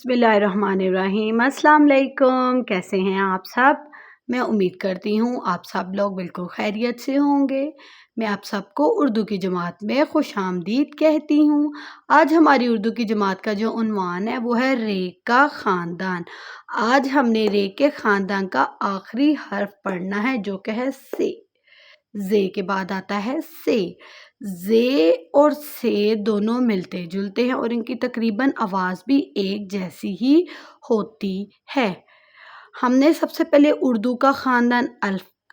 बिस्मिल्लाहिर्रहमानिर्रहीम। अस्सलाम वालेकुम। कैसे हैं आप सब? मैं उम्मीद करती हूँ आप सब लोग बिल्कुल खैरियत से होंगे। मैं आप सबको उर्दू की जमात में खुशामदीद कहती हूँ। आज हमारी उर्दू की जमात का जो उन्वान है वो है रे का ख़ानदान। आज हमने रे के ख़ानदान का आखिरी हर्फ पढ़ना है जो कि है से। जे के बाद आता है से। जे और से दोनों मिलते जुलते हैं और इनकी तकरीबन आवाज़ भी एक जैसी ही होती है। हमने सबसे पहले उर्दू का ख़ानदान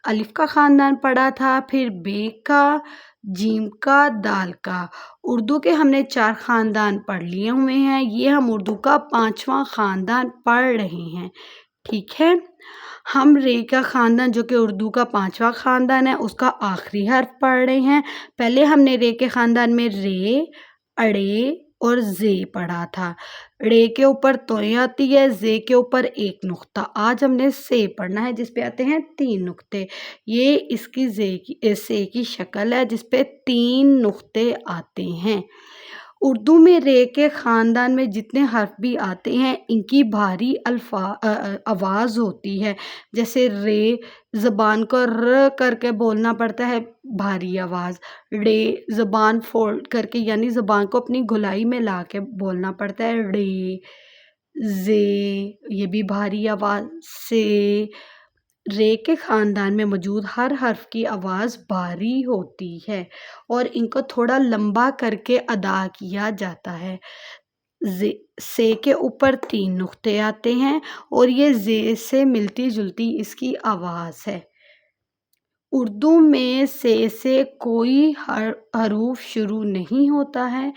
अलिफ का ख़ानदान पढ़ा था, फिर बे का, जीम का, दाल का। उर्दू के हमने 4 ख़ानदान पढ़ लिए हुए हैं। ये हम उर्दू का 5वां ख़ानदान पढ़ रहे हैं। ठीक है। हम रे का ख़ानदान जो कि उर्दू का 5वां ख़ानदान है उसका आखिरी हर्फ पढ़ रहे हैं। पहले हमने रे के ख़ानदान में रे, अड़े और जे पढ़ा था। रे के ऊपर तोय आती है, जे के ऊपर एक नुक्ता। आज हमने से पढ़ना है जिस पे आते हैं 3 नुक्ते। ये इसकी से की शक्ल है जिस पे 3 नुक्ते आते हैं। उर्दू में रे के ख़ानदान में जितने हर्फ भी आते हैं इनकी भारी आवाज़ होती है। जैसे रे ज़बान को र करके बोलना पड़ता है, भारी आवाज़। रे ज़बान फोल्ड करके यानी ज़बान को अपनी गोलाई में ला के बोलना पड़ता है रे। जे ये भी भारी आवाज़। से रे के ख़ानदान में मौजूद हर हर्फ की आवाज़ भारी होती है और इनको थोड़ा लंबा करके अदा किया जाता है। से के ऊपर 3 नुक्ते आते हैं और ये जे से मिलती जुलती इसकी आवाज़ है। उर्दू में से कोई हरूफ शुरू नहीं होता है।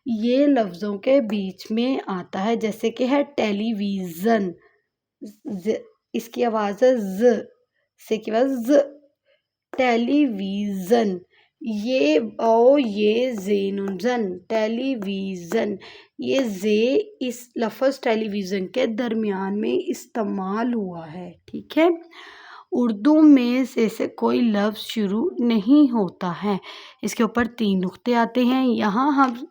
ये लफ्ज़ों के बीच में आता है जैसे कि है टेलीविज़न। इसकी आवाज़ है ज, से की आवाज़ ज। टेलीविज़न। ये ज़ेनुन ज़न टेलीविज़न। ये जे इस लफ्ज़ टेलीविज़न के दरमियान में इस्तेमाल हुआ है। ठीक है। उर्दू में से कोई लफ्ज़ शुरू नहीं होता है। इसके ऊपर 3 नुक्ते आते हैं। यहाँ हम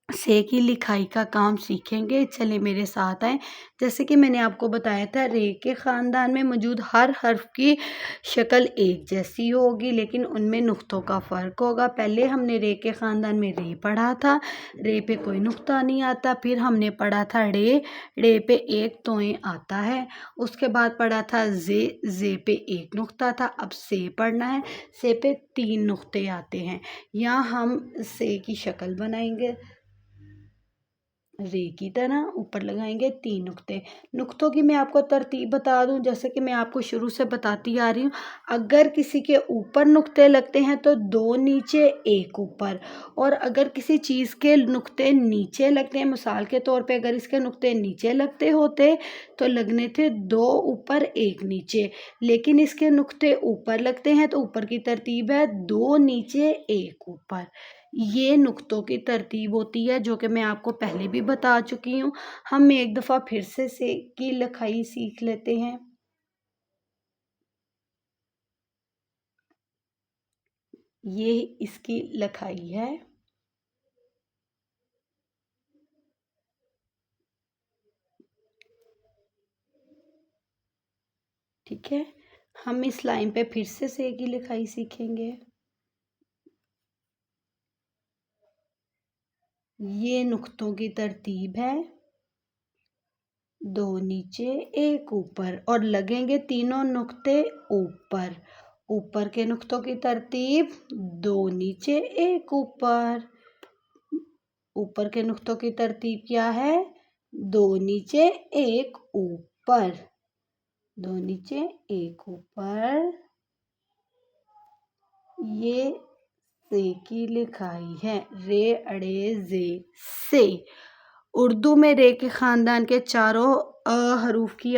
से की लिखाई का काम सीखेंगे। चले मेरे साथ आएँ। जैसे कि मैंने आपको बताया था रे के ख़ानदान में मौजूद हर हर्फ की शक्ल एक जैसी होगी लेकिन उनमें नुक्तों का फ़र्क होगा। पहले हमने रे के ख़ानदान में रे पढ़ा था, रे पे कोई नुक्ता नहीं आता। फिर हमने पढ़ा था रे पे एक तोय आता है। उसके बाद पढ़ा था जे पे एक नुक्ता था। अब से पढ़ना है, से पे 3 नुक्ते आते हैं। यहाँ हम से की शक्ल बनाएंगे रे की तरह, ऊपर लगाएंगे 3 नुक्ते। नुक्तों की मैं आपको तरतीब बता दूं जैसे कि मैं आपको शुरू से बताती आ रही हूँ। अगर किसी के ऊपर नुक्ते लगते हैं तो 2 नीचे 1 ऊपर, और अगर किसी चीज़ के नुक्ते नीचे लगते हैं, मिसाल के तौर पे अगर इसके नुक्ते नीचे लगते होते तो लगने थे 2 ऊपर 1 नीचे, लेकिन इसके नुक्ते ऊपर लगते हैं तो ऊपर की तरतीब है 2 नीचे 1 ऊपर। ये नुक्तों की तरतीब होती है जो कि मैं आपको पहले भी बता चुकी हूँ। हम एक दफ़ा फिर से की लिखाई सीख लेते हैं। ये इसकी लिखाई है। ठीक है। हम इस लाइन पे फिर से की लिखाई सीखेंगे। ये नुक्तों की तरतीब है 2 नीचे 1 ऊपर और लगेंगे तीनों नुक्ते ऊपर। ऊपर के नुक्तों की तरतीब 2 नीचे 1 ऊपर। ऊपर के नुक्तों की तरतीब क्या है? 2 नीचे 1 ऊपर। 2 नीचे 1 ऊपर। ये से की लिखाई है रे अड़े जे से। उर्दू में रे के ख़ानदान के चारों हरूफ की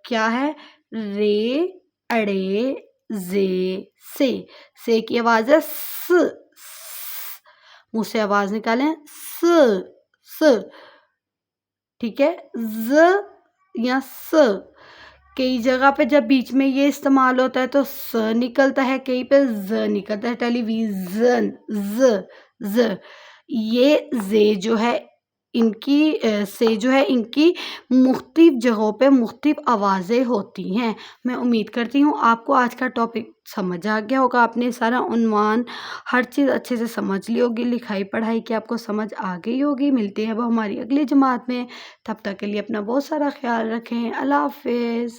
क्या है? रे, अड़े, जे, से की आवाज़ है स। मुंह से आवाज़ निकालें स। ठीक है। ज या स। कई जगह पे जब बीच में ये इस्तेमाल होता है तो स निकलता है, कहीं पे ज निकलता है। टेलीविज़न ज। ये जे जो है ان کی سے جو ہے ان کی مختلف جگہوں پہ مختلف آوازیں ہوتی ہیں۔ میں امید کرتی ہوں آپ کو آج کا ٹاپک سمجھ آ گیا ہوگا، آپ نے سارا عنوان ہر چیز اچھے سے سمجھ لی ہوگی، لکھائی پڑھائی کی آپ کو سمجھ آ گئی ہوگی۔ ملتے ہیں اب ہماری اگلی جماعت میں، تب تک کے لیے اپنا بہت سارا خیال رکھیں۔ اللہ حافظ۔